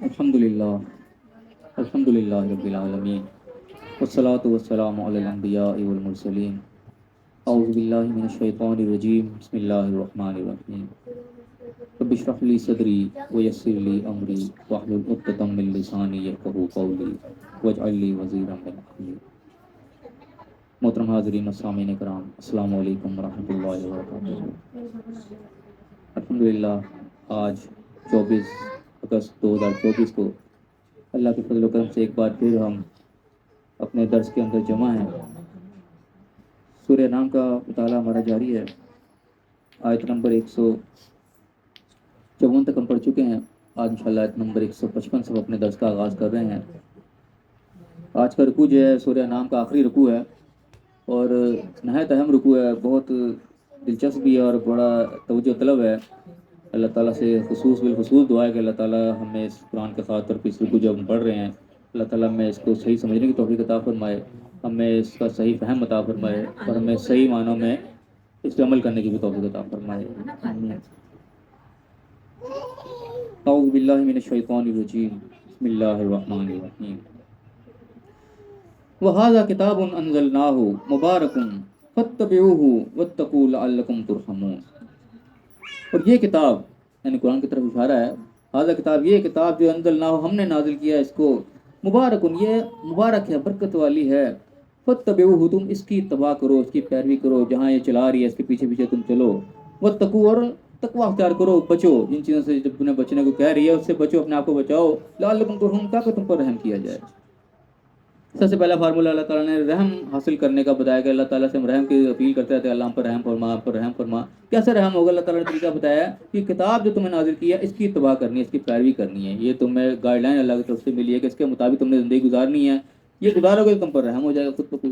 الحمدللہ الحمدللہ رب العالمین والصلاة والسلام علی الانبیاء والمرسلین اعوذ باللہ من الشیطان الرجیم بسم اللہ الرحمن الرحیم رب اشرح لی صدری ویسر لی امری واحلل عقدۃ من لسانی یفقہوا قولی واجعل لی وزیرا من اہلی۔ محترم حاضرین و سامعین کرام، السلام علیکم ورحمۃ اللہ وبرکاتہ۔ الحمدللہ آج 24 اگست 2024 کو اللہ کے فضل و کرم سے ایک بار پھر ہم اپنے درس کے اندر جمع ہیں۔ سورہ نام کا مطالعہ ہمارا جاری ہے۔ آیت نمبر 154 تک ہم پڑھ چکے ہیں۔ آج انشاءاللہ آیت نمبر 155 سے ہم اپنے درس کا آغاز کر رہے ہیں۔ آج کا رکوع جو ہے سورہ نام کا آخری رکوع ہے اور نہایت اہم رکوع ہے، بہت دلچسپ بھی ہے اور بڑا توجہ طلب ہے۔ اللہ تعالیٰ سے بالخصوص دعا ہے کہ اللہ تعالیٰ ہمیں اس قرآن کے خاص طور پر اس رکوع جو ہم پڑھ رہے ہیں، اللہ تعالیٰ ہمیں اس کو صحیح سمجھنے کی توفیق عطا فرمائے، ہمیں اس کا صحیح فہم عطا فرمائے اور ہمیں صحیح معنوں میں اس پہ عمل کرنے کی بھی توفیق عطا فرمائے۔ اعوذ باللہ من الشیطان الرجیم، بسم اللہ الرحمن الرحیم۔ وَهَذَا كِتَابٌ أَنزَلْنَاهُ مُبَارَكٌ فَاتَّبِعُوهُ وَاتَّقُوا لَعَلَّكُمْ تُرْحَمُونَ۔ اور یہ کتاب یعنی قرآن کی طرف اشارہ ہے، ہاذا کتاب، یہ کتاب جو انزلناہ ہم نے نازل کیا اس کو، مبارکن یہ مبارک ہے، برکت والی ہے، فاتبعوہ تم اس کی اتباع کرو، اس کی پیروی کرو، جہاں یہ چلا رہی ہے اس کے پیچھے پیچھے تم چلو، واتقوا اور تقوی اختیار کرو، بچو جن چیزوں سے جب تمہیں بچنے کو کہہ رہی ہے اس سے بچو، اپنے آپ کو بچاؤ، لعلکم ترحمون تاکہ تم پر رحم کیا جائے۔ سب سے پہلا فارمولہ اللہ تعالیٰ نے رحم حاصل کرنے کا بتایا کہ اللہ تعالیٰ سے ہم رحم کی اپیل کرتے رہتے ہیں، اللہ ہم پر رحم فرما، ہم پر رحم فرما۔ کیسے رحم ہوگا؟ اللہ تعالیٰ نے طریقہ بتایا کہ کتاب جو تمہیں نازل کی ہے اس کی اتباع کرنی ہے، اس کی پیروی کرنی ہے، یہ تمہیں گائیڈ لائن اللہ کی طرف سے ملی ہے کہ اس کے مطابق تم نے زندگی گزارنی ہے، یہ گزارو گے تو تم پر رحم ہو جائے گا خود بخود۔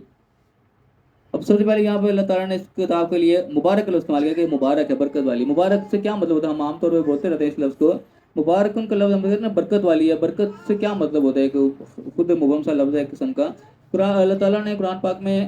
اب سب سے پہلے یہاں پہ اللہ تعالیٰ نے اس کتاب کے لیے مبارک کا لفظ استعمال کیا کہ مبارک ہے، برکت والی۔ مبارک سے کیا مطلب ہوتا ہے؟ ہم عام طور پہ بولتے رہتے ہیں اس لفظ کو، مبارکن کا لفظ ہم کہتے ہیں نا برکت والی ہے۔ برکت سے کیا مطلب ہوتا ہے کہ خود مبہم سا لفظ ہے ایک قسم کا۔ قرآن اللہ تعالیٰ نے قرآن پاک میں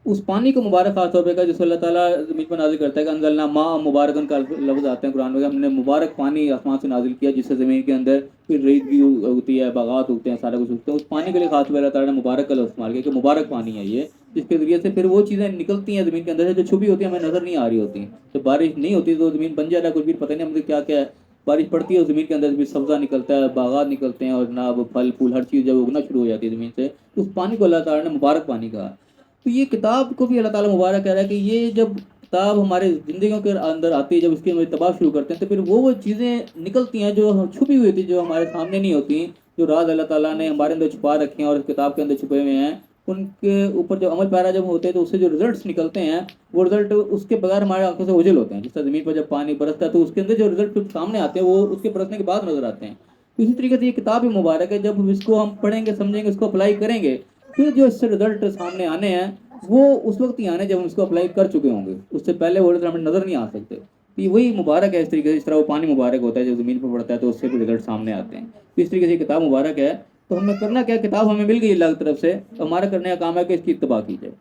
اس پانی کو مبارک خاص طور پہ کہا جس کو اللہ تعالیٰ زمین پر نازل کرتا ہے کہ انزلنا ماء مبارکن کا لفظ آتے ہیں قرآن میں، ہم نے مبارک پانی آسمان سے نازل کیا جس سے زمین کے اندر پھر ریت بھی اگتی ہے، باغات اگتے ہیں، سارا کچھ اگتے ہیں۔ اس پانی کے لیے خاص طور پہ اللہ تعالیٰ نے مبارک کا لفظ استعمال کیا کہ مبارک پانی ہے یہ، جس کے ذریعے سے پھر وہ چیزیں نکلتی ہیں زمین کے اندر سے جو چھپی ہوتی ہیں، ہمیں نظر نہیں آ رہی ہوتی۔ جب بارش نہیں ہوتی تو زمین بن جاتا ہے، کچھ بھی پتہ نہیں ہمیں کیا کیا ہے۔ بارش پڑتی ہے اور زمین کے اندر بھی سبزہ نکلتا ہے، باغات نکلتے ہیں اور جناب پھل پھول ہر چیز جب اگنا شروع ہو جاتی ہے زمین سے، تو اس پانی کو اللہ تعالیٰ نے مبارک پانی کہا۔ تو یہ کتاب کو بھی اللہ تعالیٰ مبارک کہہ رہا ہے کہ یہ جب کتاب ہمارے زندگیوں کے اندر آتی ہے، جب اس کی ہم اتباع شروع کرتے ہیں تو پھر وہ چیزیں نکلتی ہیں جو چھپی ہوئی تھی، جو ہمارے سامنے نہیں ہوتی، جو راز اللہ تعالیٰ نے ہمارے اندر چھپا رکھے ہیں اور اس کتاب کے اندر چھپے ہوئے ہیں، ان کے اوپر جب عمل پیرا جب ہوتے ہیں تو اس سے جو رزلٹس نکلتے ہیں وہ رزلٹ اس کے بغیر ہمارے آنکھوں سے اوجھل ہوتے ہیں۔ جس طرح زمین پر جب پانی برستا ہے تو اس کے اندر جو رزلٹ سامنے آتے ہیں وہ اس کے برسنے کے بعد نظر آتے ہیں۔ تو اسی طریقے سے یہ کتاب بھی مبارک ہے، جب اس کو ہم پڑھیں گے، سمجھیں گے، اس کو اپلائی کریں گے، پھر جو اس سے رزلٹ سامنے آنے ہیں وہ اس وقت ہی آنے جب ہم اس کو اپلائی کر چکے ہوں گے، اس سے پہلے وہ رزلٹ ہمیں نظر نہیں آ سکتے۔ تو یہ وہی مبارک ہے، اس طریقے سے جس طرح وہ پانی مبارک ہوتا ہے جب زمین پر پڑتا ہے تو اس سے بھی رزلٹ سامنے آتے ہیں۔ تو اس طریقے سے یہ کتاب مبارک ہے۔ تو ہمیں کرنا کیا؟ کتاب ہمیں مل گئی اللہ کی طرف سے، ہمارا کرنے کا کام ہے کہ اس کی اتباع کی جائے۔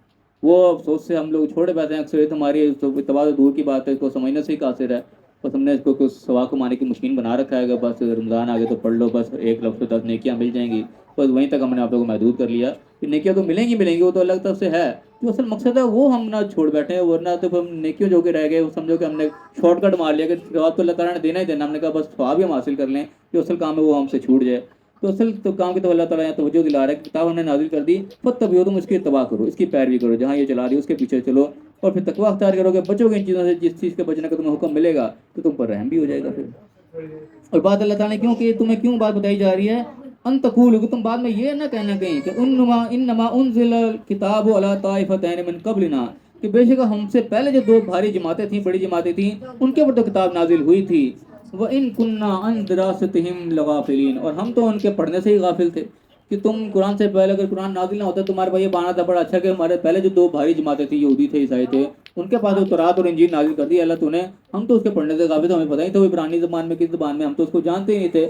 وہ افسوس سے ہم لوگ چھوڑے بیٹھے ہیں، اکثریت ہماری اتباع تو دور کی بات ہے، اس کو سمجھنے سے ہی قاصر ہے۔ بس ہم نے اس کو کچھ ثواب کمانے کی مشین بنا رکھا ہے کہ بس رمضان آ گئے تو پڑھ لو، بس ایک لفظ 10 نیکیاں مل جائیں گی، بس وہیں تک ہم نے آپ لوگوں کو محدود کر لیا کہ نیکیاں تو ملیں گی، وہ تو اللہ کی طرف سے ہے۔ جو اصل مقصد ہے وہ ہم نہ چھوڑ بیٹھے ہیں، ورنہ تو ہم نیکیوں جو کہ رہ گئے وہ سمجھو کہ ہم نے شارٹ کٹ مار لیا کہ ثواب تو اللہ تعالیٰ نے دینا ہی دینا، ہم نے کہا بس ثواب ہی ہم حاصل کر لیں، جو اصل کام ہے وہ ہم سے چھوٹ جائے۔ تو اصل تو کام کی تو اللہ تعالیٰ توجہ دلا رہا ہے کہ کتاب ہم نے نازل کر دی، فاتبعوہ تم اس کی اتباع کرو، اس کی پیروی کرو، جہاں یہ چلا رہی ہے اس کے پیچھے چلو، اور پھر تقویٰ اختیار کرو گے، بچو گے ان چیزوں سے، جس چیز کے بچنے کا تمہیں حکم ملے گا تو تم پر رحم بھی ہو جائے گا۔ پھر اور بات اللہ تعالیٰ نے کیوں کہ تمہیں کیوں بات بتائی جا رہی ہے، ان تقولوا کہ تم بعد میں یہ نہ کہنا کہیں کہ انما انزل الکتاب علی طائفتین من قبلنا، کہ بے شک ہم سے پہلے جو دو بھاری جماعتیں تھیں، بڑی جماعتیں تھیں، ان کے اوپر تو کتاب نازل ہوئی تھی، وَإِن كُنَّا عَن دِرَاسَتِهِمْ لَغَافِلِينَ، اور ہم تو ان کے پڑھنے سے ہی غافل تھے۔ کہ تم قرآن سے پہلے اگر قرآن نازل نہ ہوتا تمہارے بھائی یہ بہانہ تھا بڑا اچھا کہ ہمارے پہلے جو دو بھاری جماعتیں تھیں، یہودی تھے، عیسائی تھے، ان کے پاس تورات اور انجیل نازل کر دی اللہ تو نے، ہم تو اس کے پڑھنے سے غافل تھے، ہمیں پتہ ہی تھا وہ عبرانی زبان میں کس زبان میں، ہم تو اس کو جانتے ہی نہیں تھے۔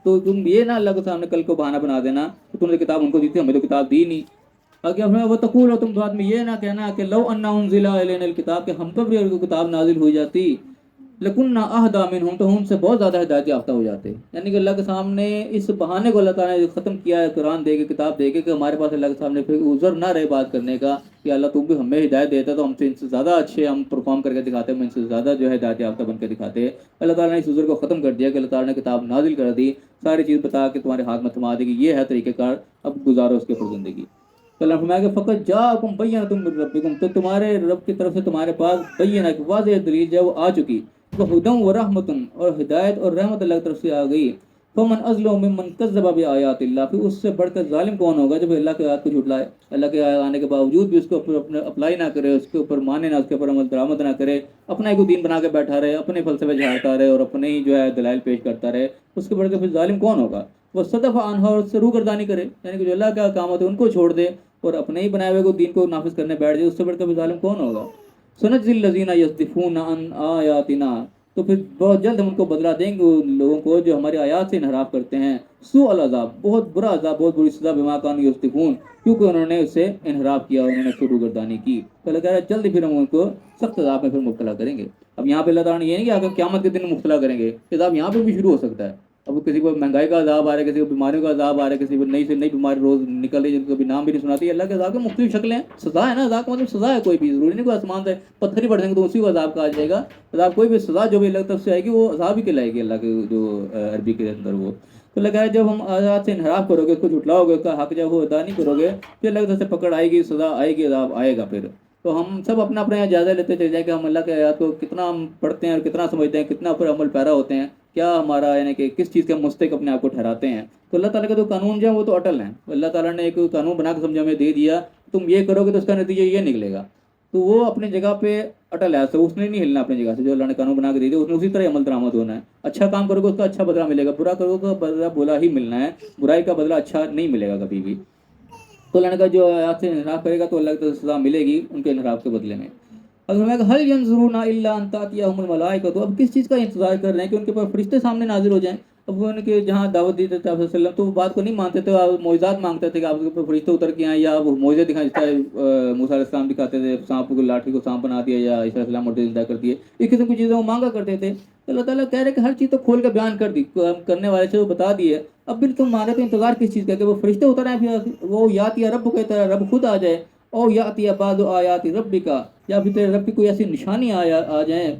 تو تم یہ نہ اللہ کے سامنے کل کو بہانہ بنا دینا کہ تم نے کتاب ان کو دی تھی، ہمیں تو کتاب دی نہیں۔ اگر وہ تقول، اور تم بعد میں یہ نہ کہنا کہ لو ان انزل الینا الکتاب، کہ ہم پر بھی اگر کوئی کتاب نازل ہوئی جاتی، لکنہ اہدا منہم، تو ہم ان سے بہت زیادہ ہدایت یافتہ ہو جاتے. یعنی کہ اللہ کے سامنے اس بہانے کو اللہ تعالیٰ نے ختم کیا ہے قرآن دے کے، کتاب دے کے، کہ ہمارے پاس اللہ کے سامنے پھر عذر نہ رہے بات کرنے کا کہ اللہ تم بھی ہمیں ہدایت دیتا تو ہم سے ان سے زیادہ اچھے ہم پرفارم کر کے دکھاتے، ہم ان سے زیادہ جو ہے ہدایت یافتہ بن کے دکھاتے. اللہ تعالیٰ نے اس عذر کو ختم کر دیا کہ اللہ تعالیٰ نے کتاب نازل کر دی، ساری چیز بتا کے تمہارے ہاتھ میں تھما دے کہ یہ ہے طریقہ کار، اب گزارو اس کے اوپر زندگی. تو اللہ فرمایا کہ فقط جاءکم بینۃ من ربکم، تو تمہارے رب کی طرف سے تمہارے پاس بینہ، واضح دلیل جو آ چکی، وہدی و رحمت، اور ہدایت اور رحمت اللہ کی طرف سے آ گئی. فمن اظلم ممن کذب بآیات اللہ، پھر اس سے بڑھ کر ظالم کون ہوگا جو اللہ کے آیات کو جھٹلائے، اللہ کے آیات آنے کے باوجود بھی اس کو اپنے اپلائی نہ کرے، اس کے اوپر مانے نہ، اس کے اوپر عمل درآمد نہ کرے، اپنا ایک دین بنا کے بیٹھا رہے، اپنے فلسفے جھاڑتا رہے اور اپنے ہی جو ہے دلائل پیش کرتا رہے، اس کے بڑھ کے پھر ظالم کون ہوگا. وہ صدف عنہا، اور اس سے روگردانی کرے، یعنی کہ جو اللہ کا احکامات ہے ان کو چھوڑ دے اور اپنے ہی بنائے ہوئے کو دین کو نافذ کرنے بیٹھ جائے، اس سے بڑھ کر ظالم کون ہوگا. سنجزی الذین یصدفون عن آیاتنا، تو پھر بہت جلد ہم ان کو بدلا دیں گے ان لوگوں کو جو ہماری آیات سے انحراف کرتے ہیں. سوء العذاب، بہت برا عذاب، بہت بری سزا، بما کانوا یصدفون، کیونکہ انہوں نے اس سے انحراف کیا، انہوں نے روگردانی کی. تو اللہ کہہ رہا ہے جلد پھر ہم ان کو سخت عذاب میں پھر مبتلا کریں گے. اب یہاں پہ اللہ تعالیٰ نے یہ نہیں کہ اگر قیامت کے دن مبتلا کریں گے، عذاب یہاں پہ بھی شروع ہو سکتا ہے. اب کسی کو مہنگائی کا عذاب آ رہا ہے، کسی کو بیماریوں کا عذاب آ رہا ہے، کسی کو نئی سے نئی بیماری روز نکل رہی ہے جن کو بھی نام بھی نہیں سناتی. اللہ کے عذاب کے مختلف شکلیں ہیں، سزا ہے نا، عذاب کا مطلب سزا ہے، کوئی بھی ضروری نہیں کوئی آسمان سے پتھر ہی پڑ جائیں گے تو اسی کو عذاب کہا جائے گا. عذاب کوئی بھی سزا جو بھی اللہ کی طرف سے آئے گی وہ عذاب ہی کہلائے گی اللہ کے جو عربی کے اندر وہ. تو اللہ کہا ہے جب ہم آیات سے انحراف کرو گے، اس کو جھٹلاؤ گے، اس کا حق جب وہ ادا نہیں کرو گے، پھر اللہ کی طرف سے پکڑ آئے گی، سزا آئے گی، عذاب آئے گا. پھر تو ہم سب اپنا اپنا جائزہ لیتے چلے جائیں کہ ہم اللہ کے آیات کو کتنا ہم پڑھتے ہیں اور کتنا سمجھتے ہیں، کتنا پر عمل پیرا ہوتے ہیں، کیا ہمارا یعنی کہ کس چیز کے مستحق اپنے آپ کو ٹھہراتے ہیں. تو اللہ تعالیٰ کا جو قانون جو ہے وہ تو اٹل ہیں. اللہ تعالیٰ نے ایک قانون بنا کے سمجھا ہمیں دے دیا، تم یہ کرو گے تو اس کا نتیجہ یہ نکلے گا. تو وہ اپنی جگہ پہ اٹل ہے، تو اس نے نہیں ہلنا اپنی جگہ سے. جو اللہ نے قانون بنا کے دے دیا اس نے اسی طرح عمل درآمد ہونا ہے. اچھا کام کرو گے اس کا اچھا بدلہ ملے گا، برا کرو گے بدلہ برا ہی ملنا ہے، برائی کا بدلہ اچھا نہیں ملے گا کبھی بھی. تو اللہ نے کہا جو آیات سے انحراف کرے گا تو اللہ کی طرف سے سزا ملے گی ان کے انحراف کے بدلے میں. اگر میں حل ینظرون الا ان تاتیہم الملائکۃ، تو اب کس چیز کا انتظار کر رہے ہیں کہ ان کے پاس فرشتے سامنے نازل ہو جائیں. اب وہ ان کے جہاں دعوت دی تھی آپ صلی اللہ علیہ وسلم تو وہ بات کو نہیں مانتے تھے، معجزات مانگتے تھے کہ آپ کے اوپر فرشتے اتر کے آئیں، یا وہ معجزے دکھائیں، جس طرح موسیٰ علیہ السلام دکھاتے تھے، سانپ کو لاٹھی کو سانپ بنا دیا، یا عیسیٰ علیہ السلام مردے زندہ کر دیے، اس قسم کی چیزیں وہ مانگا کرتے تھے. تو اللہ تعالیٰ کہہ رہے کہ ہر چیز تو کھول کے بیان کر دی، کرنے والے سے وہ بتا دیے. اب بھی تم مانے تو انتظار کس چیز کا کہ وہ فرشتے اتر آئیں، پھر وہ یاتی رب کہتا ہے رب خود آ جائے، او یاتی بعض آیات ربک، یا پھر تیرے رب کی کوئی ایسی نشانی آ جائیں.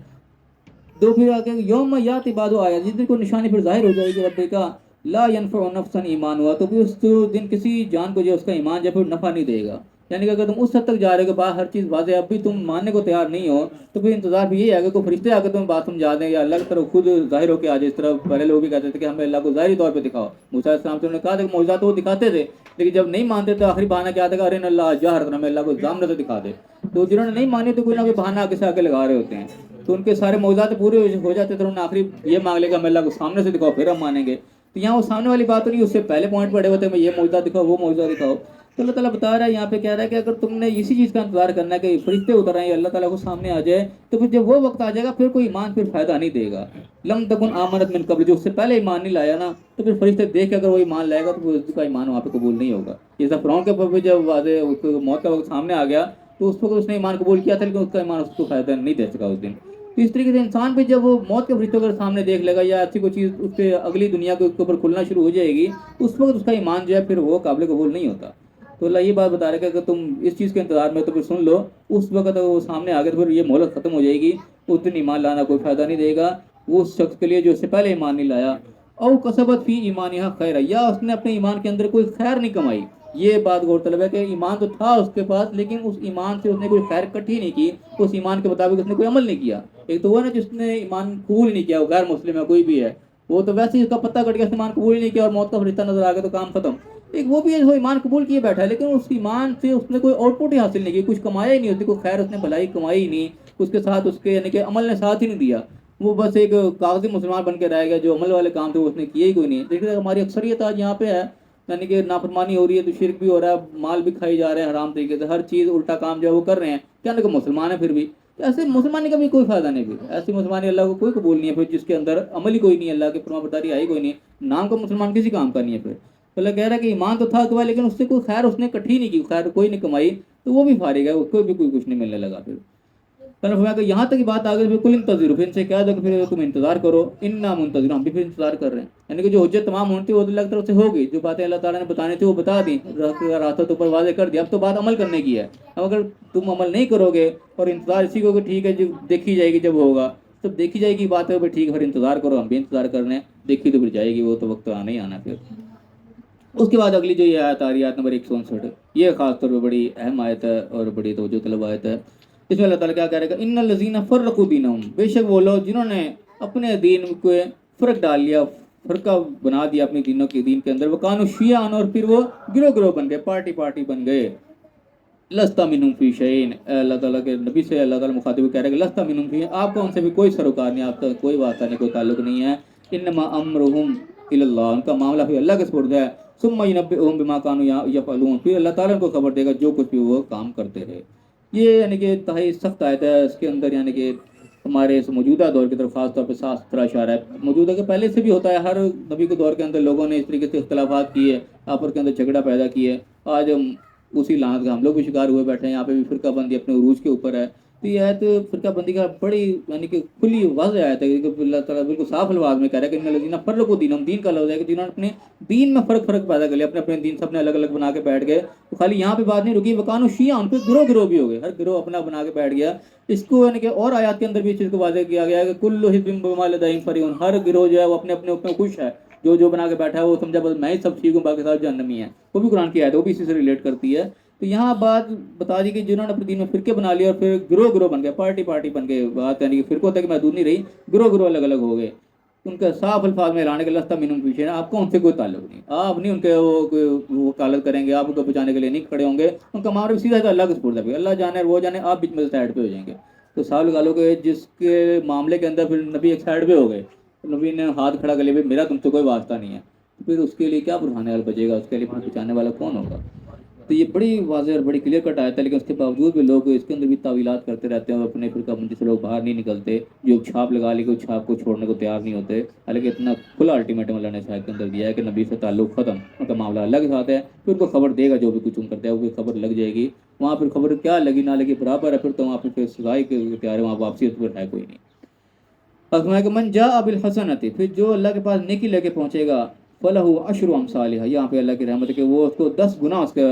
تو پھر آگے یوم یاتی بعض آیات، جس دن کو نشانی پھر ظاہر ہو جائے گی رب کا، لا ينفع نفسا ایمان ہوا، تو پھر اس دن کسی جان کو جو اس کا ایمان جو پھر نفع نہیں دے گا. یعنی کہ اگر تم اس حد تک جا رہے ہو کہ باہر ہر چیز واضح اب بھی تم ماننے کو تیار نہیں ہو، تو پھر انتظار بھی یہی ہے کہ کوئی فرشتے آ کے تمہیں بات سمجھا دیں، یا اللہ کی طرف خود ظاہر ہو کے آ جائے. اس طرح پہلے لوگ بھی کہتے تھے کہ ہمیں اللہ کو ظاہری طور پہ دکھاؤ. موسیٰ علیہ السلام سے انہوں نے کہا تھا کہ معجزات وہ دکھاتے تھے، لیکن جب نہیں مانتے تو آخری بہانہ کیا تھا کہ ارنا اللہ جاہرۃ، ہمیں اللہ کو سامنے سے دکھا دے. تو جنہوں نے نہیں مانی تو کوئی نہ کوئی بہانہ آگے سے آگے لگا رہے ہوتے ہیں. تو ان کے سارے معجزات پورے ہو جاتے تھے، انہوں نے آخری یہ مانگ لے کہ ہمیں اللہ کو سامنے سے دکھاؤ پھر ہم مانیں گے. تو یہاں وہ سامنے والی بات نہیں، اس سے پہلے پوائنٹ پڑے ہوتے ہیں میں یہ معجزہ دکھاؤ وہ معجزہ دکھاؤ. تو اللہ تعالیٰ بتا رہا ہے یہاں پہ کہہ رہا ہے کہ اگر تم نے اسی چیز کا انتظار کرنا ہے کہ فرشتے اتر آئیں، اللہ تعالیٰ کو سامنے آ جائے، تو پھر جب وہ وقت آ جائے گا پھر کوئی ایمان پھر فائدہ نہیں دے گا. لم تکن آمنت من قبل، جو اس سے پہلے ایمان نہیں لایا نا، تو پھر فرشتے دیکھ کے اگر وہ ایمان لائے گا تو اس کا ایمان وہاں پہ قبول نہیں ہوگا. جیسا فرعون کے اوپر جب واضح موت کا وقت سامنے آ گیا تو اس وقت اس نے ایمان قبول کیا تھا، لیکن اس کا ایمان اس کو فائدہ نہیں دے سکا اس دن. تو اس طریقے سے انسان بھی جب وہ موت کے فرشتوں کے سامنے دیکھ لے گا، یا ایسی کوئی چیز اس کے اگلی دنیا کے اوپر کھلنا شروع ہو جائے گی، اس وقت اس کا ایمان جو ہے پھر وہ قابل قبول نہیں ہوتا. تو اللہ یہ بات بتا رہا ہے کہ اگر تم اس چیز کے انتظار میں تو پھر سن لو، اس وقت اگر وہ سامنے آ گئے تو پھر یہ مہلت ختم ہو جائے گی، اس دن ایمان لانا کوئی فائدہ نہیں دے گا اس شخص کے لیے جو اس سے پہلے ایمان نہیں لایا. او کسبت فی ایمانہا خیرا، یا اس نے اپنے ایمان کے اندر کوئی خیر نہیں کمائی. یہ بات غور طلب ہے کہ ایمان تو تھا اس کے پاس، لیکن اس ایمان سے اس نے کوئی خیر اکٹھی نہیں کی، اس ایمان کے مطابق اس نے کوئی عمل نہیں کیا. ایک تو وہ نا جس نے ایمان قبول نہیں کیا، وہ غیر مسلم ہے کوئی بھی ہے، وہ تو ویسے ہی اس کا پتہ کٹ گیا، اس نے ایمان قبول ہی نہیں کیا اور موت کا فرشتہ نظر آ گیا تو کام ختم. ایک وہ بھی ہے جو ایمان قبول کیے بیٹھا ہے، لیکن اس ایمان سے اس نے کوئی آؤٹ پٹ ہی حاصل نہیں کی، کچھ کمایا ہی نہیں، اس نے کوئی خیر اس نے بھلائی کمائی ہی نہیں، اس کے ساتھ اس کے یعنی کہ عمل نے ساتھ ہی نہیں دیا. وہ بس ایک کاغذی مسلمان بن کے رہ گیا، جو عمل والے کام تھے وہ اس نے کیے ہی کوئی نہیں. دیکھیے ہماری اکثریت آج یہاں پہ ہے، یعنی کہ نافرمانی ہو رہی ہے تو شرک بھی ہو رہا ہے، مال بھی کھائی جا رہے ہیں حرام طریقے سے، ہر چیز الٹا کام جو ہے وہ کر رہے ہیں، کیا کہ مسلمان ہیں پھر بھی. ایسے مسلمانی کا بھی کوئی فائدہ نہیں، پھر ایسی مسلمانی اللہ کو کوئی قبول نہیں ہے پھر، جس کے اندر عمل ہی کوئی نہیں ہے، اللہ کی فرما برداری آئی کوئی نہیں، نام کا مسلمان کسی کام کا نہیں ہے. پھر تو اللہ کہہ رہا ہے کہ ایمان تو تھا کہ لیکن اس سے کوئی خیر اس نے اکٹھی نہیں کی، خیر کوئی نہیں کمائی، تو وہ بھی فارغ ہے، اس کو بھی کوئی کچھ نہیں ملنے لگا. پھر تو فرمایا کہ یہاں تک کی بات آ گئی بالکل انتظر، پھر ان سے کہہ دو کہ پھر تم انتظار کرو، انا منتظر، ہم بھی پھر انتظار کر رہے ہیں. یعنی کہ جو حجت تمام ہوتی ہے وہ اللہ کی طرف سے ہوگی، جو باتیں اللہ تعالیٰ نے بتانے تھے وہ بتا دی، راستہ تو اوپر واضح کر دیا، اب تو بات عمل کرنے کی ہے. اب اگر تم عمل نہیں کرو گے اور انتظار اسی کو کہ ٹھیک ہے جو دیکھی جائے گی جب ہوگا، تب دیکھی جائے گی بات ہے، ٹھیک ہے پھر انتظار کرو، ہم بھی انتظار کر رہے ہیں، دیکھی تو پھر جائے گی، وہ تو وقت آنا ہی آنا. پھر اس کے بعد اگلی جو یہ آیت آ رہی ہے، آیت نمبر 159، یہ خاص طور پہ بڑی اہم آیت ہے اور بڑی توجہ طلب آیت ہے. اس میں اللہ تعالیٰ کیا کہہ رہے گا، ان الذین فرقوا دینہم، بے شک وہ لوگ جنہوں نے اپنے دین کو فرق ڈال لیا، فرقہ بنا دیا اپنی دین کے اندر، وکانوا شیعاً، اور پھر وہ گروہ گروہ بن گئے، پارٹی بن گئے. لستا منہم فی شیئن، اللہ تعالیٰ کے نبی سے اللہ تعالیٰ مخاطب کہہ رہے ہیں کہ لستا منہم فی، آپ کو ان سے بھی کوئی سروکار نہیں، آپ کا کوئی واسطہ نہیں، کوئی تعلق نہیں ہے. انما امرہم الی اللہ، ان کا معاملہ پھر اللہ کے سپرد ہے. ثم ینبئہم بما کانوا یفعلون، پھر اللہ تعالیٰ ان کو خبر دے گا جو کچھ بھی وہ کام کرتے رہے. یہ یعنی کہ انتہائی سخت آیت ہے. اس کے اندر یعنی کہ ہمارے اس موجودہ دور کی طرف خاص طور پہ صاف ستھرا اشارہ ہے. موجودہ کے پہلے سے بھی ہوتا ہے، ہر نبی کے دور کے اندر لوگوں نے اس طریقے سے اختلافات کیے، آپس کے اندر جھگڑا پیدا کیے. آج ہم اسی لعنت کا ہم لوگ بھی شکار ہوئے بیٹھے ہیں. یہاں پہ بھی فرقہ بندی اپنے عروج کے اوپر ہے. تو یہ آیت فرقہ بندی کا بڑی یعنی کہ کھلی واضح آیت ہے کہ اللہ تعالیٰ بالکل صاف الفاظ میں کہہ رہا ہے کہ ان الذین فرقوا دینہم، دین کا لفظ ہے کہ جنہوں نے اپنے دین میں فرق پیدا کر لیا، اپنے دین سب نے الگ الگ بنا کے بیٹھ گئے. تو خالی یہاں پہ بات نہیں رکی، وکانوا شیعاً، ان پہ گروہ بھی ہو گئے، ہر گروہ اپنا بنا کے بیٹھ گیا. اس کو یعنی کہ اور آیات کے اندر بھی اس چیز کو واضح کیا گیا ہے کہ کل حزب بما لدیہم فرحون، ہر گروہ جو ہے وہ اپنے اوپر خوش ہے، جو بنا کے بیٹھا ہے وہ سمجھا بس میں ہی سب ٹھیک ہوں، باقی سب جہنمی ہیں. وہ بھی قرآن کی آیت ہے، وہ بھی اسی سے ریلیٹ کرتی ہے. تو یہاں بات بتا دی کہ جنہوں نے اپنے دین میں فرقے بنا لیے اور پھر گروہ بن گئے، پارٹی بن گئے، بات یعنی کہ فرقوں تک محدود نہیں رہی، گروہ الگ الگ ہو گئے. ان کا صاف الفاظ میں اعلان ہے کہ لستا منہم فی شیء، آپ کو ان سے کوئی تعلق نہیں، آپ نہیں ان کے وہ وکالت کریں گے، آپ ان کو بچانے کے لیے نہیں کھڑے ہوں گے. ان کا معاملہ سیدھا تو اللہ کے سپرد ہے، اللہ جانے وہ جانے، آپ بیچ میں سائڈ پہ ہو جائیں گے. تو صاحب لگا لو کہ جس کے معاملے کے اندر پھر نبی ایک سائڈ پہ ہو گئے، نبی نے ہاتھ کھڑا کر لیا، میرا تم سے کوئی واسطہ نہیں ہے، پھر اس کے لیے کیا برہان حال بچے گا، اس کے لیے پھر بچانے والا کون ہوگا. تو یہ بڑی واضح اور بڑی کلیئر کٹ آیت ہے، لیکن اس کے باوجود بھی لوگ اس کے اندر بھی تعویلات کرتے رہتے ہیں اور اپنے فرقہ بندی سے لوگ باہر نہیں نکلتے. جو چھاپ لگا لی، کوئی چھاپ کو چھوڑنے کو تیار نہیں ہوتے. حالانکہ اتنا کھلا الٹیمیٹم اللہ نے شاید کے اندر دیا ہے کہ نبی سے تعلق ختم، ان کا معاملہ اللہ کے ساتھ ہے. پھر ان کو خبر دے گا جو بھی کچھ کرتا ہے، وہ خبر لگ جائے گی. وہاں پھر خبر کیا لگی نہ لگی برابر ہے، پھر تو وہاں پھر سزائی کے تیار ہے، وہاں واپسی اس پر ہے کوئی نہیں. فرمایا کہ من جاء بالحسنۃ، پھر جو اللہ کے پاس نیکی لے کے پہنچے گا، فلہ عشر امثالھا، یہاں پہ اللہ کی رحمت ہے کہ وہ اس کو 10 گنا اس کا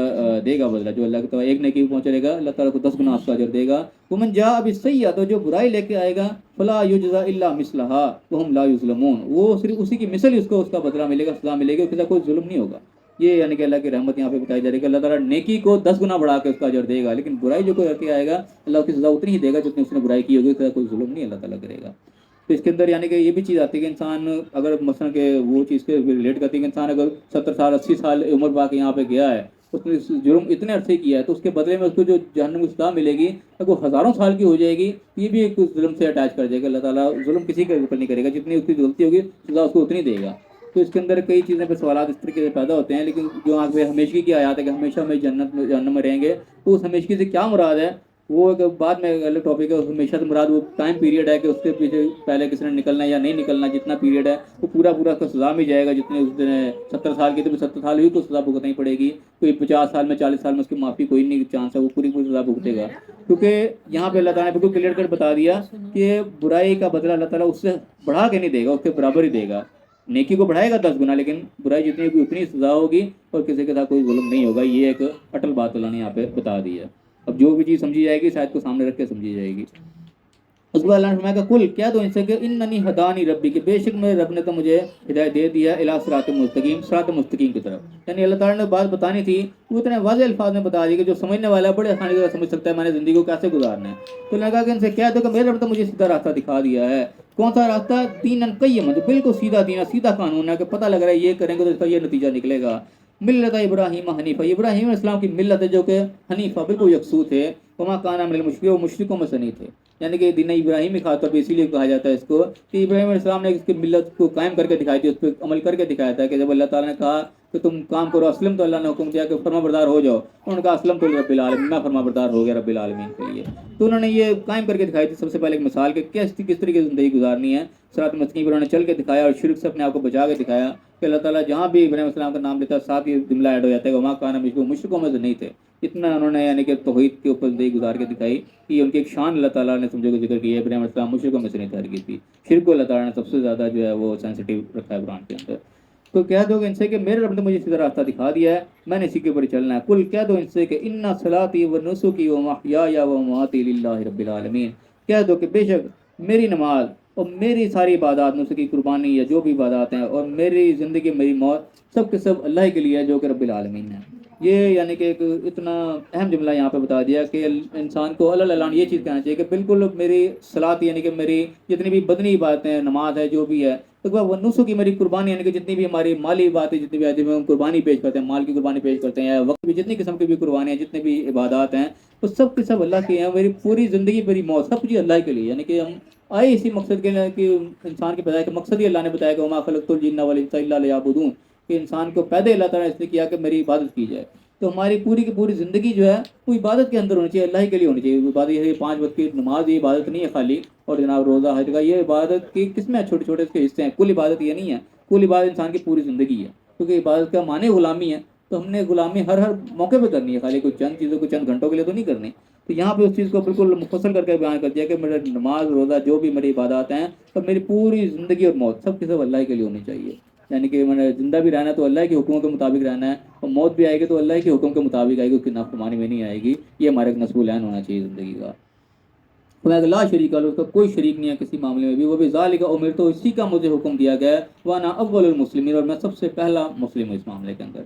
دے گا بدلہ. جو اللہ کی طرف ایک نیکی پہنچے گا، اللہ تعالیٰ کو 10 گنا اس کا اجر دے گا. ومن جاء بالسیئۃ، جو برائی لے کے آئے گا، فلا یجزا الا مثلھا وهم لا یظلمون، وہ صرف اسی کی مثل ہی اس کو اس کا بدلہ ملے گا، سزا ملے گی، اس کے ساتھ کوئی ظلم نہیں ہوگا. یہ یعنی کہ اللہ کی رحمت یہاں پہ بتائی جا رہی ہے کہ اللہ تعالیٰ نیکی کو 10 گنا بڑھا کے اس کا اجر دے گا، لیکن برائی جو کوئی کر کے آئے گا اللہ اس کی سزا اتنی ہی دے گا جتنی اس نے برائی کی ہوگی، اس کے ساتھ کوئی ظلم نہیں اللہ تعالیٰ کرے گا. تو اس کے اندر یعنی کہ یہ بھی چیز آتی ہے کہ انسان اگر مثلا کہ وہ چیز کے ریلیٹ کرتی ہے کہ انسان اگر 70 سال 80 سال عمر پا کے یہاں پہ گیا ہے، اس نے جرم اتنے عرصے کیا ہے، تو اس کے بدلے میں اس کو جو جہنم کی سزا ملے گی اگر وہ ہزاروں سال کی ہو جائے گی، یہ بھی ایک ظلم سے اٹیچ کر جائے گا. اللہ تعالیٰ ظلم کسی کے اوپر نہیں کرے گا، جتنی اس کی غلطی ہوگی سزا اس کو اتنی دے گا. تو اس کے اندر کئی چیزیں پہ سوالات اس طریقے سے پیدا ہوتے ہیں. لیکن جو آج پہ ہمیشگی کی آیات ہے کہ ہمیشہ ہمیں جہنم میں رہیں گے، تو اس ہمیشگی سے کیا مراد ہے وہ ایک بعد میں الگ ٹاپک ہے. ہمیشہ سے مراد وہ ٹائم پیریڈ ہے کہ اس کے پیچھے پہلے کسی نے نکلنا یا نہیں نکلنا، جتنا پیریڈ ہے وہ پورا اس کا سزا میں جائے گا. جتنے اس نے 70 سال کی تو 70 سال ہوئی تو سزا بھگتنی پڑے گی. کوئی 50 سال میں 40 سال میں اس کی معافی کوئی نہیں چانس ہے، وہ پوری سزا بھگتے گا. کیونکہ یہاں پہ اللہ تعالیٰ نے بالکل کلیئر کٹ بتا دیا کہ برائی کا بدلہ اللہ تعالیٰ اس سے بڑھا کے نہیں دے گا، اس کے برابر ہی دے گا. نیکی کو بڑھائے گا 10 گنا، لیکن برائی جتنی ہوگی اتنی سزا ہوگی اور کسی کے ساتھ کوئی ظلم نہیں ہوگا. یہ ایک اٹل بات اللہ نے یہاں پہ بتا دی ہے. اب جو بھی چیز سمجھی جائے گی شاید کو سامنے رکھ کے سمجھی جائے گی. اس کے بعد اللہ نے فرمایا کہ کل کیا دو ان سے کہ اننی ہدانی ربی، کہ بے شک میرے رب نے تو مجھے ہدایت دے دیا الی صراط مستقیم، صراط مستقیم کی طرف. یعنی اللہ تعالیٰ نے بات بتانی تھی وہ اتنے واضح الفاظ میں بتا دی کہ جو سمجھنے والا بڑے آسانی سے سمجھ سکتا ہے میں نے زندگی کو کیسے گزارنا ہے. تو لگا کہ ان سے کہہ دو کہ میرے رب نے مجھے سیدھا راستہ دکھا دیا ہے. کون سا راستہ؟ دینن قیما، جو بالکل سیدھا دین ہے، سیدھا قانون ہے کہ پتہ لگ رہا ہے یہ کریں گے تو اس کا یہ نتیجہ نکلے گا. ملت ابراہیم حنیفہ، ابراہیم علیہ السلام کی ملت ہے جو کہ حنیفہ بالکل یکسو تھے. وما کان من المشرکین، وہ مشرکوں میں سے نہیں تھے. یعنی کہ دین ابراہیم ہی خاص طور پہ اسی لیے کہا جاتا ہے اس کو کہ ابراہیم علیہ السلام نے اس کی ملت کو قائم کر کے دکھائی تھی، اس پہ عمل کر کے دکھایا تھا. کہ جب اللہ تعالیٰ نے کہا کہ تم کام کرو اسلم، تو اللہ نے حکم دیا کہ فرما بردار ہو جاؤ. انہوں نے کہا اسلم تو رب العالمین، میں فرما بردار ہو گیا رب العالمین کے لیے. تو انہوں نے یہ قائم کر کے دکھائی تھی سب سے پہلے ایک مثال کہ کس طریقے سے زندگی گزارنی ہے. صراط مستقیم پر انہوں نے چل کے دکھایا اور شرک سے اپنے آپ کو بچا کے دکھایا. کہ اللہ تعالیٰ جہاں بھی ابراہیم السلام کا نام لیتا ہے ساتھ یہ جملہ ایڈ ہو جاتا ہے کہ وما کان مشرکوں میں سے نہیں تھے. اتنا انہوں نے یعنی کہ توحید کے اوپر زندگی گزار کے دکھائی کہ ان کی ایک شان اللہ تعالیٰ نے سمجھو کہ ذکر کیا ہے. ابراہیم السلام مشرکوں میں سے نہیں ٹھہر گئی تھی. شرک کو اللہ تعالیٰ نے سب سے زیادہ جو ہے وہ سینسٹیو رکھا ہے قرآن کے اندر. تو کہہ دو کہ ان سے کہ میرے رب نے مجھے سیدھا راستہ دکھا دیا ہے, میں نے اسی کے اوپر چلنا ہے. کل کہہ دو ان سے کہ انا صلاتی و نسکی و محیایا و مماتی للہ رب العالمین. کہہ دو کہ بے شک میری نماز اور میری ساری عبادات, نسکی قربانی یا جو بھی عبادات ہیں, اور میری زندگی میری موت سب کے سب اللہ کے لیے ہے جو کہ رب العالمین ہے. یہ یعنی کہ ایک اتنا اہم جملہ یہاں پہ بتا دیا کہ انسان کو اللہ یہ چیز کہنا چاہیے کہ بالکل میری صلاۃ یعنی کہ میری جتنی بھی بدنی عبادتیں ہیں, نماز ہے, جو بھی ہے, وہ نسخ کی میری قربانی یعنی کہ جتنی بھی ہماری مالی باتیں جتنی بھی ہم قربانی پیش کرتے ہیں, مال کی قربانی پیش کرتے ہیں, وقت بھی جتنی قسم کی بھی قربانی ہیں, جتنے بھی عبادات ہیں, وہ سب کے سب اللہ کے ہیں. میری پوری زندگی میری موت سب کچھ اللہ کے لیے, یعنی کہ ہم آئے اسی مقصد کے لیے کہ انسان کے پیدا کے مقصد ہی اللہ نے بتایا کہ وما خلقت الجن والانس الا لیعبدون, کہ انسان کو پیدا اللہ تعالیٰ نے اس لیے کیا کہ میری عبادت کی جائے. تو ہماری پوری کی پوری زندگی جو ہے وہ عبادت کے اندر ہونی چاہیے, اللہ کے لیے ہونی چاہیے. عبادت یہ 5 وقت کی نماز یہ عبادت نہیں ہے خالی, اور جناب روزہ حج کا یہ عبادت کی قسم ہے, چھوٹے چھوٹے اس کے حصے ہیں. کل عبادت یہ نہیں ہے, کل عبادت انسان کی پوری زندگی ہے, کیونکہ عبادت کا معنی غلامی ہے. تو ہم نے غلامی ہر موقع پہ کرنی ہے, خالی کوئی چند چیزوں کو چند گھنٹوں کے لیے تو نہیں کرنی. تو یہاں پہ اس چیز کو بالکل مفصل کر کے بیان کر دیا کہ میرے نماز روزہ جو بھی میری عبادات ہیں اور میری پوری زندگی اور موت سب کے سب اللہ کے لیے ہونی چاہیے. یعنی کہ میں نے زندہ بھی رہنا ہے تو اللہ کے حکموں کے مطابق رہنا ہے, اور موت بھی آئے گی تو اللہ کے حکم کے مطابق آئے گی, اس کی نافرمانی میں نہیں آئے گی. یہ ہمارے ایک نصب العین ہونا چاہیے زندگی کا. لا شریک اللہ, اس کا کوئی شریک نہیں ہے کسی معاملے میں بھی. وہ بھی ذالک امرت, تو اسی کا مجھے حکم دیا گیا ہے. وانا اول المسلمین, اور میں سب سے پہلا مسلم ہوں اس معاملے کے اندر.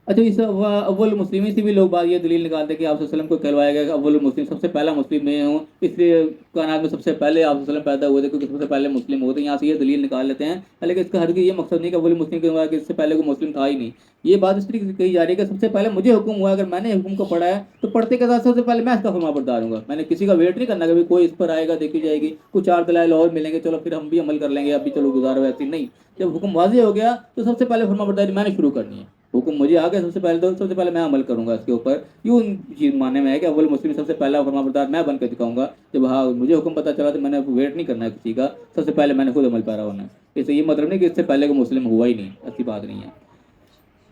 اچھا, اس اول المسلمین سے بھی لوگ بات یہ دلیل نکالتے ہیں کہ آپ صلی اللہ علیہ وسلم کو کہلوایا گیا کہ اول المسلم, سب سے پہلا مسلم میں ہوں, اس لیے کائنات میں سب سے پہلے آپ صلی اللہ علیہ وسلم پیدا ہوئے تھے کیونکہ سب سے پہلے مسلم ہوتے ہیں. یہاں سے یہ دلیل نکال لیتے ہیں, لیکن اس کا ہرگز یہ مقصد نہیں کہ اول مسلم کے کہ اس سے پہلے کوئی مسلم تھا ہی نہیں. یہ بات اس طریقے سے کہی جا رہی ہے کہ سب سے پہلے مجھے حکم ہوا, اگر میں نے حکم کو پڑھا ہے تو پڑھتے کے ساتھ سب سے پہلے میں اس کا فرما بردار ہوں گا. میں نے کسی کا ویٹ نہیں کرنا کہ کوئی اس پر آئے گا دیکھی جائے گی, کچھ 4 دلائل اور ملیں گے چلو پھر ہم بھی عمل کر لیں گے, اب بھی چلو گزارو, ایسی نہیں. جب حکم واضح ہو گیا تو سب سے پہلے فرما برداری میں نے شروع کرنی ہے. حکم مجھے آ گیا سب سے پہلے میں عمل کروں گا اس کے اوپر. یوں چیز ماننے میں ہے کہ اول مسلم سب سے پہلا فرما بردار میں بن کے دکھاؤں گا. جب ہاں مجھے حکم پتہ چلا تو میں نے ویٹ نہیں کرنا ہے کسی کا, سب سے پہلے میں نے خود عمل پیرا ہونا ہے. اس سے یہ مطلب نہیں کہ اس سے پہلے کو مسلم ہوا ہی نہیں, ایسی بات نہیں ہے.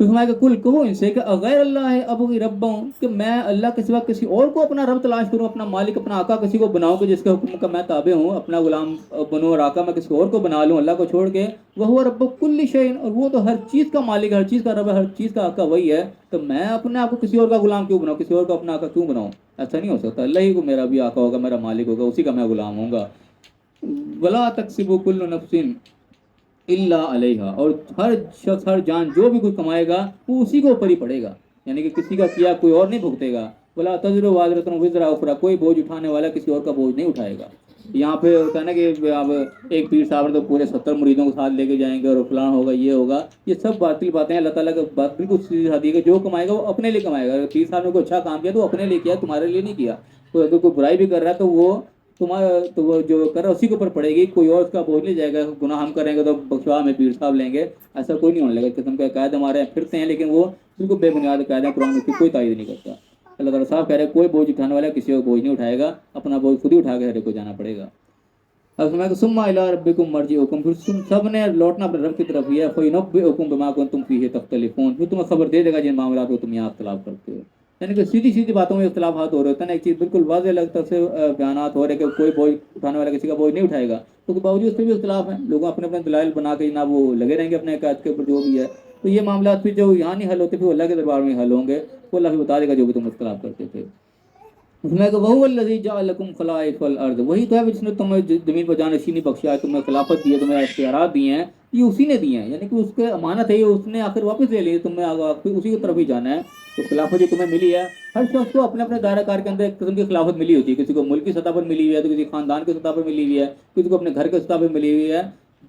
تو ہمارے کل کہو ان سے کہ غیر اللہ ہے ابغی رب ہوں, کہ میں اللہ کے سوا کسی اور کو اپنا رب تلاش کروں, اپنا مالک اپنا آقا کسی کو بناؤں کہ جس کے حکم کا میں تابع ہوں, اپنا غلام بنوں اور آقا میں کسی اور کو بنا لوں اللہ کو چھوڑ کے. وہ رب کل شیء, اور وہ تو ہر چیز کا مالک, ہر چیز کا رب ہے, ہر چیز کا آقا وہی ہے. تو میں اپنے آپ کو کسی اور کا غلام کیوں بناؤں, کسی اور کو اپنا آقا کیوں بناؤں؟ ایسا نہیں ہو سکتا. اللہ ہی کو میرا بھی آقا ہوگا, میرا مالک ہوگا, اسی کا میں غلام ہوں گا. ولا تکسب کل نفس الا علیہا, اور ہر شخص ہر جان جو بھی کچھ کمائے گا وہ اسی کے اوپر ہی پڑے گا, یعنی کہ کسی کا کیا کوئی اور نہیں بھگتے گا. ولا تزر وازرۃ وزر اخری, کوئی بوجھ اٹھانے والا کسی اور کا بوجھ نہیں اٹھائے گا. یہاں پہ ہوتا ہے نا کہ اب ایک پیر صاحب نے تو پورے 70 مریدوں کو ساتھ لے کے جائیں گے اور فلاں ہوگا یہ ہوگا, یہ سب باطل باتیں ہیں. اللہ تعالیٰ کا بات بالکل سیدھی سادھی ہے کہ جو کمائے گا وہ اپنے لیے کمائے گا. پیر صاحب نے کوئی اچھا کام کیا تو اپنے لیے کیا, تمہارے لیے نہیں کیا. تو اگر کوئی برائی بھی کر رہا ہے تو وہ تمہارا, تو وہ جو کر رہا ہے اسی کے اوپر پڑے گی, کوئی اور اس کا بوجھ نہیں جائے گا. گناہ ہم کریں گے تو بخشوا میں پیر صاحب لیں گے, ایسا کوئی نہیں ہونے لگا. اس قسم کے عقائد ہمارے پھرتے ہیں لیکن وہ بالکل بے بنیاد عقائد ہیں, قرآن کی کوئی تائید نہیں کرتا. اللہ تعالیٰ صاحب کہہ رہے ہیں کوئی بوجھ اٹھانے والا کسی کو بوجھ نہیں اٹھائے گا, اپنا بوجھ خود ہی اٹھا کے ہر کو جانا پڑے گا. اب میں کہ ثم الی ربکم مرجعکم, پھر تم سب نے لوٹنا اپنے رب کی طرف ہی ہے. فینبئکم بما کنتم فیہ تختلفون, پھر تمہیں خبر دے دے گا جن معاملات کو تم یہاں اختلاف کرتے ہو. یعنی کہ سیدھی سیدھی باتوں میں اختلافات ہو رہے ہوتے ہیں. ایک چیز بالکل واضح لگتا سے بیانات ہو رہے کہ کوئی بوجھ اٹھانے والا کسی کا بوجھ نہیں اٹھائے گا, تو باوجود اس پہ بھی اختلاف ہیں. لوگ اپنے اپنے دلائل بنا کے جناب وہ لگے رہیں گے اپنے عقائد کے اوپر جو بھی ہے. تو یہ معاملات پھر جو یہاں نہیں حل ہوتے پھر اللہ کے دربار میں حل ہوں گے. وہ اللہ بھی بتا دے گا جو بھی تم اختلاف کرتے تھے. اس میں کہ وہو الذی جعل لکم خلائف الارض, وہی تو ہے جس نے تمہیں زمین پر جانشینی بخشا ہے, تمہیں خلافت دی ہے, تمہیں اختیارات دیے ہیں, یہ اسی نے دیے ہیں. یعنی کہ اس کے امانت ہے, یہ اس نے آخر واپس لے لی, تمہیں اسی کی طرف ہی جانا ہے. تو خلافت جو تمہیں ملی ہے, ہر شخص کو اپنے اپنے دائرہ کار کے اندر ایک قسم کی خلافت ملی ہوتی ہے. کسی کو ملک کی سطح پر ملی ہوئی ہے, تو کسی خاندان کی سطح پر ملی ہوئی ہے, کسی کو اپنے گھر کی سطح پر ملی ہوئی ہے.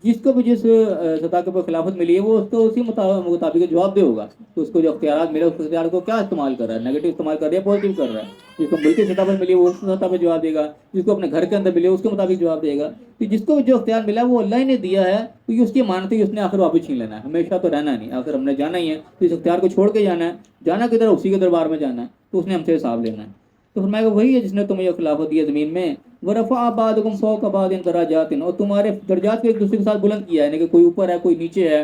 جس کو بھی جس سطح کے پر خلافت ملی ہے وہ اس کو اسی مطابق جواب دے ہوگا. تو اس کو جو اختیارات ملے اس اختیار کو کیا استعمال کر رہا ہے, نیگیٹو استعمال کر رہا ہے پازیٹیو کر رہا ہے. جس کو ملک کی سطح پر ملی ہے وہ اس سطح پر جواب دے گا, جس کو اپنے گھر کے اندر ملے اس کے مطابق جواب دے گا. تو جس کو جو اختیار ملا وہ اللہ نے دیا ہے, تو یہ اس کی امانت ہے, اس نے آخر واپس چھین لینا ہے. ہمیشہ تو رہنا نہیں, آخر ہم نے جانا ہی ہے, تو اس اختیار کو چھوڑ کے جانا ہے. جانا کدھر, اسی کے دربار میں جانا ہے, تو اس نے ہم سے حساب لینا ہے. تو فرمایا کہ وہی ہے جس نے تمہیں یہ خلافت دی ہے زمین میں. ورفع بعضکم فوق بعض درجات, اور تمہارے درجات کو ایک دوسرے کے ساتھ بلند کیا ہے, یعنی کہ کوئی اوپر ہے کوئی نیچے ہے,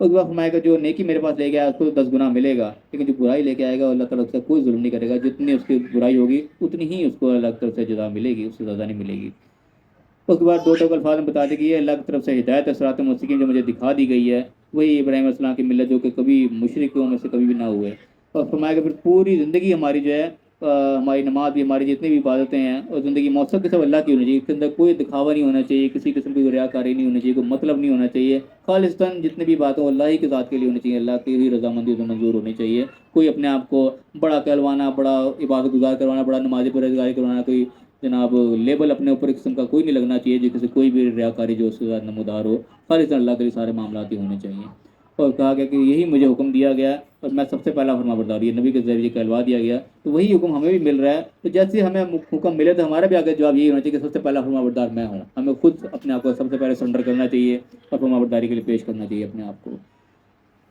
اس بعد فرمائے گا جو نیکی میرے پاس لے گیا اس کو 10 گنا ملے گا، لیکن جو برائی لے کے آئے گا اللہ تعالیٰ اس سے کوئی ظلم نہیں کرے گا، جتنی اس کی برائی ہوگی اتنی ہی اس کو اللہ کی طرف سے جزا ملے گی، اس سے زیادہ نہیں ملے گی۔ اس کے بعد دو ٹوک الفاظ میں بتا دیں کہ یہ اللہ کی طرف سے ہدایت ہے، صراط مستقیم جو مجھے دکھا دی گئی ہے، وہی ابراہیم علیہ السلام کی ملت جو کہ کبھی مشرکوں میں سے کبھی بھی نہ ہوئے۔ اور فرمایا کہ پھر پوری زندگی ہماری جو ہے ہماری نماز بھی، ہماری جتنی بھی عبادتیں ہیں اور زندگی مؤثر کے سب اللہ کی ہونی چاہیے، اس کے اندر کوئی دکھاوا نہیں ہونا چاہیے، کسی قسم کی ریاکاری نہیں ہونی چاہیے، کوئی مطلب نہیں ہونا چاہیے، خالصتاً جتنی بھی باتیں اللہ ہی کی ذات کے لیے ہونی چاہیے، اللہ کی ہی رضامندی سے منظور ہونی چاہیے۔ کوئی اپنے آپ کو بڑا کہلوانا، بڑا عبادت گزار کروانا، بڑا نمازی پرہیزگاری کروانا، کوئی جناب لیبل اپنے اوپر قسم کا کوئی نہیں لگنا چاہیے، جس سے کوئی بھی ریاکاری جو اس کے ساتھ نمودار ہو، خالص اللہ کے لیے سارے معاملات ہی ہونے چاہیے۔ اور کہا گیا کہ یہی مجھے حکم دیا گیا اور میں سب سے پہلا فرما بردار، یہ نبی کے ذریعے کہلوا دیا گیا، تو وہی حکم ہمیں بھی مل رہا ہے۔ تو جیسے ہمیں حکم ملے تو ہمارا بھی آگے جواب یہی ہونا چاہیے کہ سب سے پہلا فرما بردار میں ہوں، ہمیں خود اپنے آپ کو سب سے پہلے سرنڈر کرنا چاہیے اور فرما برداری کے لیے پیش کرنا چاہیے اپنے آپ کو۔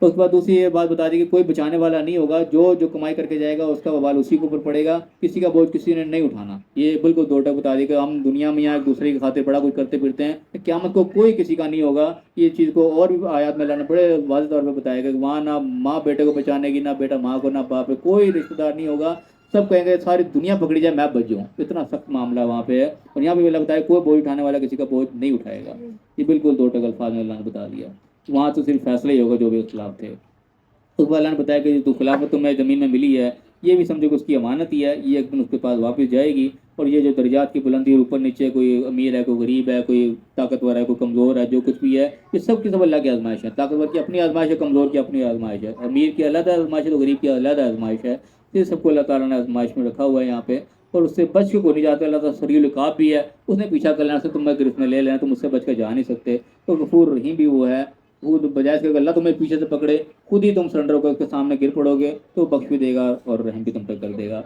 تو اس کے بعد دوسری یہ بات بتا دی کہ کوئی بچانے والا نہیں ہوگا، جو کمائی کر کے جائے گا اس کا وبال اسی کے اوپر پڑے گا، کسی کا بوجھ کسی نے نہیں اٹھانا۔ یہ بالکل دو ٹک بتا دی کہ ہم دنیا میں یہاں ایک دوسرے کی خاطر بڑا کچھ کرتے پھرتے ہیں، قیامت کو کوئی کسی کا نہیں ہوگا۔ یہ چیز کو اور بھی آیات میں اللہ نے بڑے واضح طور پہ بتایا کہ وہاں نہ ماں بیٹے کو بچانے گی، نہ بیٹا ماں کو، نہ باپ، کوئی رشتہ دار نہیں ہوگا، سب کہیں گے ساری دنیا پکڑی جائے میں بچ جاؤں، اتنا سخت معاملہ وہاں پہ ہے۔ اور یہاں پہ اللہ بتایا کوئی بوجھ اٹھانے والا کسی کا بوجھ نہیں اٹھائے گا۔ یہ بالکل دو ٹک الفاظ میں اللہ نے بتا دیا، وہاں تو صرف فیصلہ ہی ہوگا جو بھی اختلاف تھے۔ اس کو اللہ نے بتایا کہ جو خلافت تمہیں زمین میں ملی ہے یہ بھی سمجھو کہ اس کی امانت ہی ہے، یہ ایک دن اس کے پاس واپس جائے گی، اور یہ جو درجات کی بلندی اور اوپر نیچے، کوئی امیر ہے، کوئی غریب ہے، کوئی طاقتور ہے، کوئی کمزور ہے، جو کچھ بھی ہے یہ سب کی سب اللہ کی آزمائش ہے۔ طاقتور کی اپنی آزمائش ہے، کمزور کی اپنی آزمائش ہے، امیر کی علیحدہ آزمائش ہے تو غریب کی علیحدہ آزمائش ہے۔ یہ سب کو اللہ تعالیٰ نے آزمائش میں رکھا ہوا ہے یہاں پہ، اور اس سے بچ کے کو نہیں جاتا۔ اللہ تعالیٰ سریع العقاب بھی ہے، اس نے پیچھا کر لینا سے تم میں گرفت میں لے لینا، تم اس سے بچ کے جا نہیں سکتے۔ تو غفور رحیم بھی وہ ہے، وہ بجائے اس کے اللہ تمہیں پیچھے سے پکڑے خود ہی تم سرنڈر ہو کر اس کے سامنے گر پڑو گے تو بخش بھی دے گا اور رحم بھی تم پہ کر دے گا۔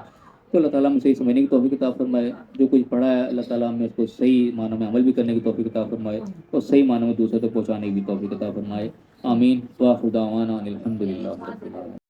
تو اللہ تعالیٰ ہمیں صحیح سمجھنے کی توفیق عطا فرمائے، جو کچھ پڑھا ہے اللہ تعالیٰ ہمیں اس کو صحیح معنوں میں عمل بھی کرنے کی توفیق عطا فرمائے اور صحیح معنوں میں دوسروں تک پہنچانے کی بھی توفیق عطا فرمائے۔ آمین۔ وآخر دعوانا ان الحمد للہ۔